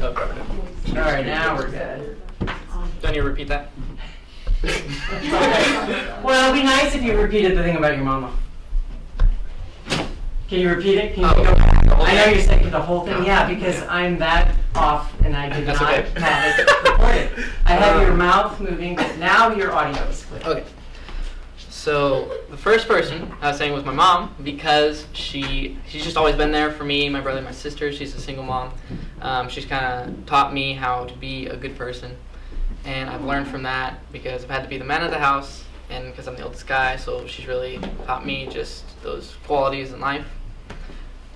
of Robert Downey. All right, now we're good. Don't you repeat that? Well, it'd be nice if you repeated the thing about your mama. Can you repeat it? Can you go back? I know you're saying the whole thing. Yeah, because I'm that off and I did That's not okay. have it recorded. I had your mouth moving, but now your audio is clear. Okay. So the first person I was saying was my mom, because she's just always been there for me, my brother, my sister. She's a single mom. She's kind of taught me how to be a good person, and I've learned from that because I've had to be the man of the house, and because I'm the oldest guy, so she's really taught me just those qualities in life.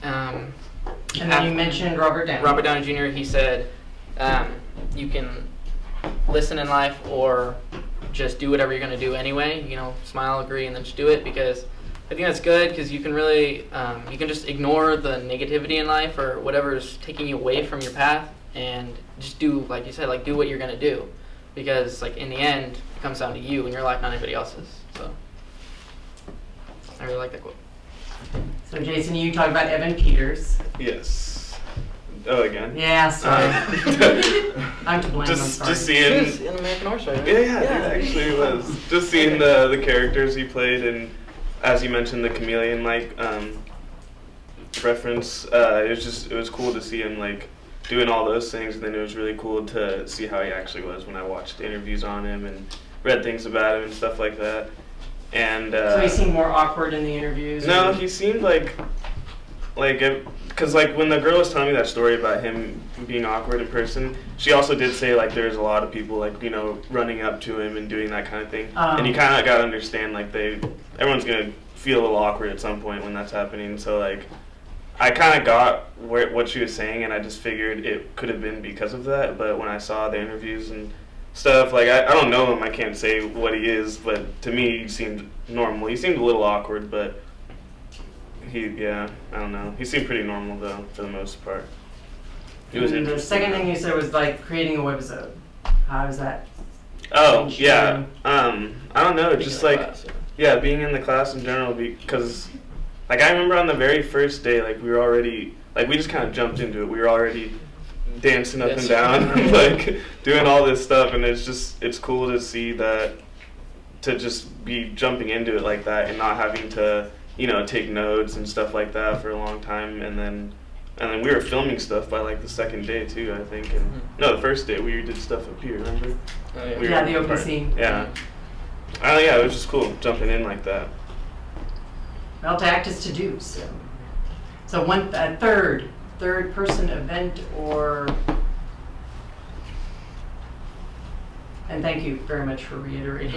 And then you mentioned Robert Downey. Robert Downey Jr., he said, you can listen in life or just do whatever you're going to do anyway. You know, smile, agree, and then just do it, because I think that's good, because you can really, you can just ignore the negativity in life or whatever's taking you away from your path and just do, like you said, like do what you're going to do, because like in the end, it comes down to you and your life, not anybody else's. So I really like that quote. So Jason, you talked about Evan Peters. Yes. Oh, again? Yeah, sorry. I'm to blame, I'm sorry. Just seeing... He was in American Horror Story, right? Yeah, it actually was. Just seeing the characters he played, and as you mentioned, the chameleon-like reference, it was cool to see him like doing all those things, and then it was really cool to see how he actually was when I watched interviews on him and read things about him and stuff like that. And so he seemed more awkward in the interviews? No, he seemed because when the girl was telling me that story about him being awkward in person, she also did say like there's a lot of people like, you know, running up to him and doing that kind of thing. And you kind of got to understand like everyone's gonna feel a little awkward at some point when that's happening. So like I kind of got what she was saying, and I just figured it could have been because of that. But when I saw the interviews and stuff, like I don't know him, I can't say what he is, but to me he seemed normal. He seemed a little awkward, but I don't know. He seemed pretty normal though, for the most part. It was the second thing you said was like creating a webisode. How is that? Oh, yeah. I don't know, just like class, being in the class in general, because like I remember on the very first day, like we were already we just kind of jumped into it. We were already dancing up and down, like doing all this stuff, and it's cool to see that, to just be jumping into it like that and not having to, you know, take notes and stuff like that for a long time. And then we were filming stuff by like the second day too, I think. And no, the first day we did stuff up here, remember? Oh, yeah. Yeah, the open scene. Yeah. It was just cool jumping in like that. Well, to act is to do. So a third person event, and thank you very much for reiterating.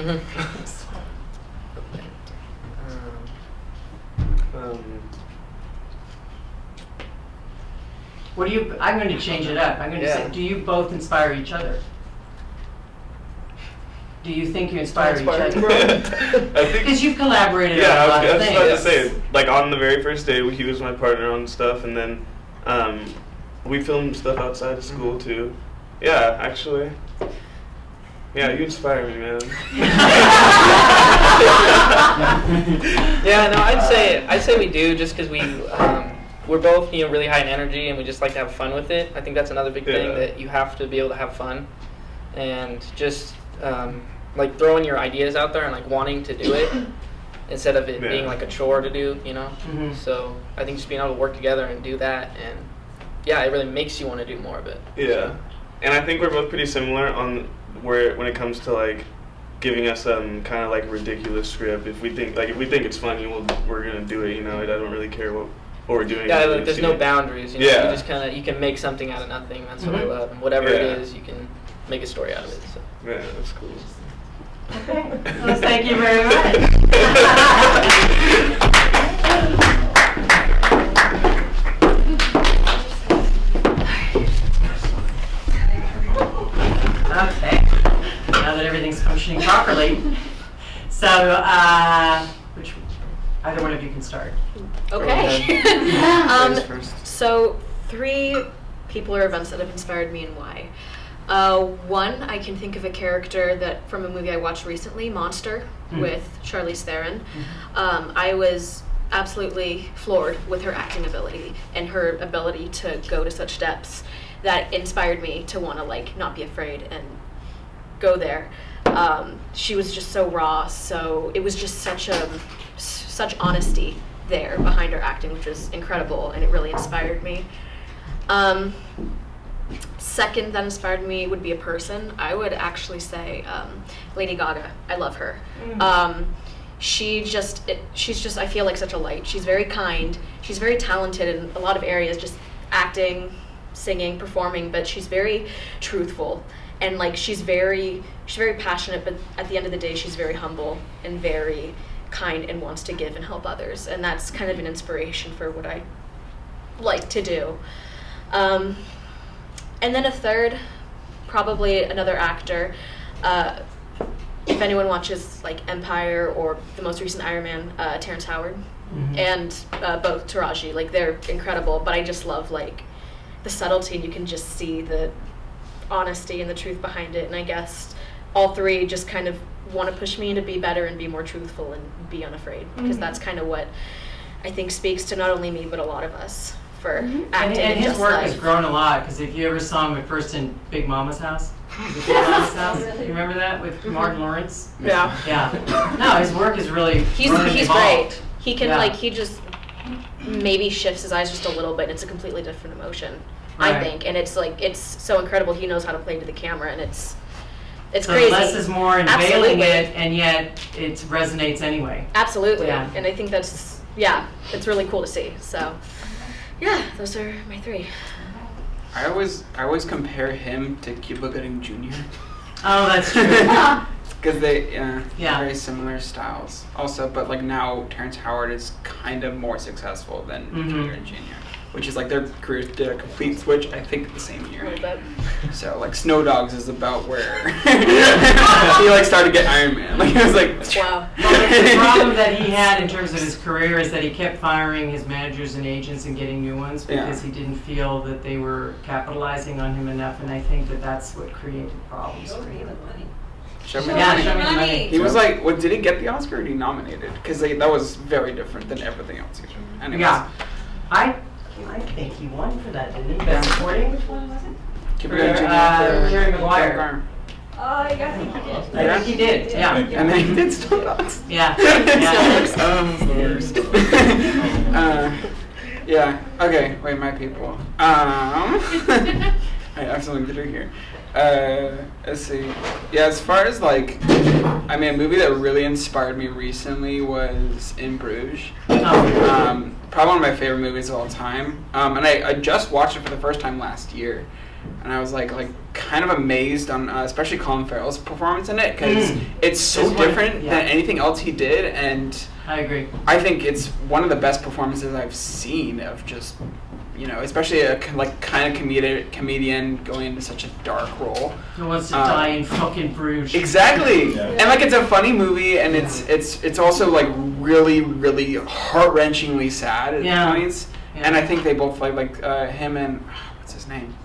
What do you? I'm going to change it up. I'm going to say, do you both inspire each other? Do you think you inspire each other? I think, because you've collaborated on I a lot of was things. about to say, like on the very first day, he was my partner on stuff, and then we filmed stuff outside of school too. Yeah, actually. Yeah, you inspire me, man. Yeah, no, I'd say we do, just because we're both, you know, really high in energy, and we just like to have fun with it. I think that's another big thing, that you have to be able to have fun, and just like throwing your ideas out there and like wanting to do it instead of it being like a chore to do, you know. So I think just being able to work together and do that, and it really makes you want to do more of it. Yeah, and I think we're both pretty similar on when it comes to like giving us kind of like a ridiculous script. If we think it's funny, we're gonna do it. You know, I don't really care what we're doing. Yeah, like, there's no boundaries. You know? Yeah. You just you can make something out of nothing. That's what I love. And whatever it is, you can make a story out of it. So. Yeah, that's cool. Okay. Well, thank you very much. Okay. Now that everything's functioning properly, so either one of you can start. Okay. First. So 3 people or events that have inspired me and why. One, I can think of a character that from a movie I watched recently, Monster, with Charlize Theron. I was absolutely floored with her acting ability and her ability to go to such depths. that inspired me to want to like not be afraid and go there. She was just so raw, so it was just such honesty there behind her acting, which was incredible, and it really inspired me. Second that inspired me would be a person. I would actually say Lady Gaga. I love her. She's just I feel like such a light. She's very kind. She's very talented in a lot of areas, just acting, singing, performing, but she's very truthful. And like she's very passionate, but at the end of the day she's very humble and very kind and wants to give and help others. And that's kind of an inspiration for what I like to do. And then a third, probably another actor. If anyone watches like Empire or the most recent Iron Man, Terrence Howard, and both Taraji, like they're incredible. But I just love like the subtlety, and you can just see the honesty and the truth behind it. And I guess all three just kind of want to push me to be better and be more truthful and be unafraid, because that's kind of what I think speaks to not only me but a lot for acting. And his just work life. has grown a lot, because if you ever saw him at first in Big Mama's House, Big Mama's House, you remember that with Martin Lawrence? Yeah. Yeah. No, his work is really He's evolved. great. He can Yeah. he just maybe shifts his eyes just a little bit, and it's a completely different emotion, Right. I think. And it's so incredible. He knows how to play to the camera, and it's So crazy. less is more in veiling Absolutely. it, and yet it resonates anyway. Absolutely. Yeah. And I think it's really cool to see. So yeah, those are my three. I always compare him to Cuba Gooding Jr. Oh, that's true. Because they Yeah. very similar styles. Also, but like now Terrence Howard is kind of more successful than Cuba Gooding Jr. Which is like their careers did a complete switch, I think, the same year. A little bit. So like Snow Dogs is about where he like started to get Iron Man. Like it was like Wow. Well, the problem that he had in terms of his career is that he kept firing his managers and agents and getting new ones because he didn't feel that they were capitalizing on him enough, and I think that that's what created problems for him. Show me the Yeah, money. show me the money. He was like, what did he get the Oscar or did he nominated? Because that was very different than everything else he did. Anyways, Yeah. I think he won for that, didn't he? Best supporting? Which one was it? Cuba Gooding Jr. Jerry Maguire. Arm. I think he did. I think he did, yeah. And then he did Snow Dogs. Yeah. Yeah. The worst. Yeah. Okay. Wait, my people. I have something to do here. Let's see. Yeah, as far as like, I mean, a movie that really inspired me recently was In Bruges. Probably one of my favorite movies of all time. And I just watched it for the first time last year, and I was like kind of amazed on especially Colin Farrell's performance in it, because it's so different than anything else he did, and I agree. I think it's one of the best performances I've seen of just, especially a kind of comedian going into such a dark role. Who wants to die in fucking Bruges? Exactly, and like it's a funny movie, and it's also like really really heart-wrenchingly sad at points. Yeah. And I think they both like him and what's his name,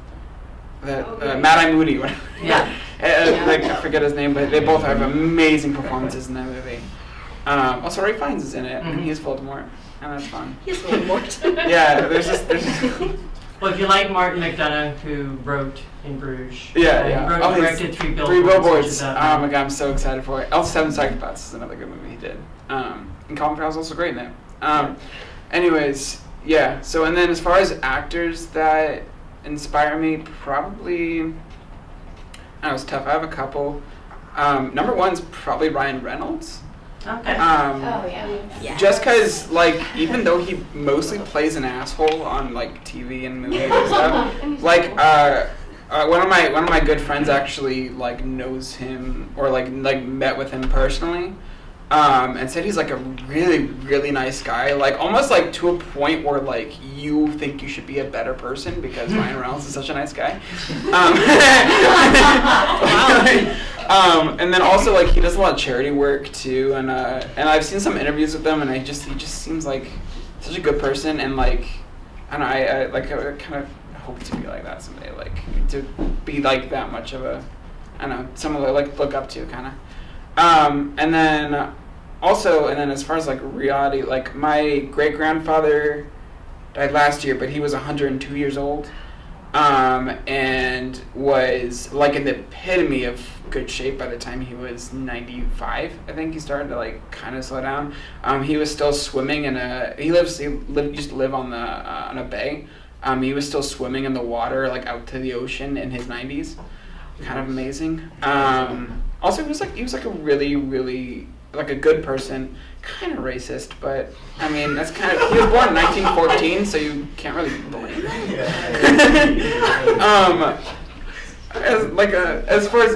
Mad Eye Moody. Yeah. I forget his name, but they both have amazing performances in that movie. Also, Ray Fiennes is in it, and he's Voldemort, and that's fun. He's Voldemort. Yeah, there's just Well, if you like Martin McDonagh, who wrote In Bruges, yeah. he wrote and directed Three Billboards. Three Billboards. Which is Oh out my god, I'm so excited for it. Also, Seven Psychopaths is another good movie he did. And Colin Farrell's also great in it. Anyways, yeah. So, and then as far as actors that inspire me, probably, I don't know, it's tough. I have a couple. Number one's probably Ryan Reynolds. Okay. Yeah. Just because, like, even though he mostly plays an asshole on like TV and movies and stuff, like, one of my good friends actually like knows him or like met with him personally, and said he's like a really really nice guy, like almost like to a point where like you think you should be a better person because Ryan Reynolds is such a nice guy. And then also like he does a lot of charity work too, and I've seen some interviews with him, and he just seems like such a good person, and like I don't know, I kind of hope to be like that someday, like to be like that much of a, I don't know, someone I like look up to kind of. And then as far as like reality, like my great grandfather died last year, but he was 102 years old. and was like in the epitome of good shape by the time he was 95. I think he started to like kind of slow down. He was still swimming in he used to live on a bay. He was still swimming in the water, like out to the ocean in his 90s. Kind of amazing. Also, he was like a really, really like a good person. Kind of racist, but I mean that's kind of. He was born in 1914, so you can't really blame him. As far as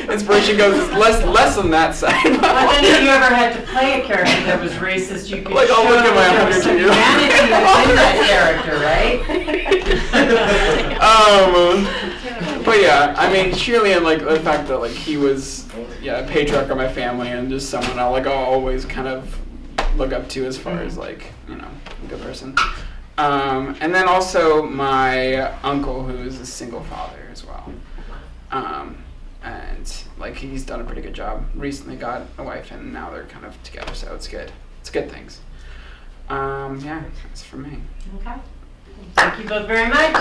inspiration goes, it's less on that side. But then if you ever had to play a character that was racist, you could Like, show I'll look at my that there was some 102. humanity within that character, right? But yeah, I mean, surely, and like the fact that like he was, a patriarch of my family and just someone I'll always kind of look up to as far as like a good person. And then also my uncle, who is a single father as well, and like he's done a pretty good job. Recently got a wife, and now they're kind of together, so it's good. It's good things. That's for me. Okay. Thank you both very much.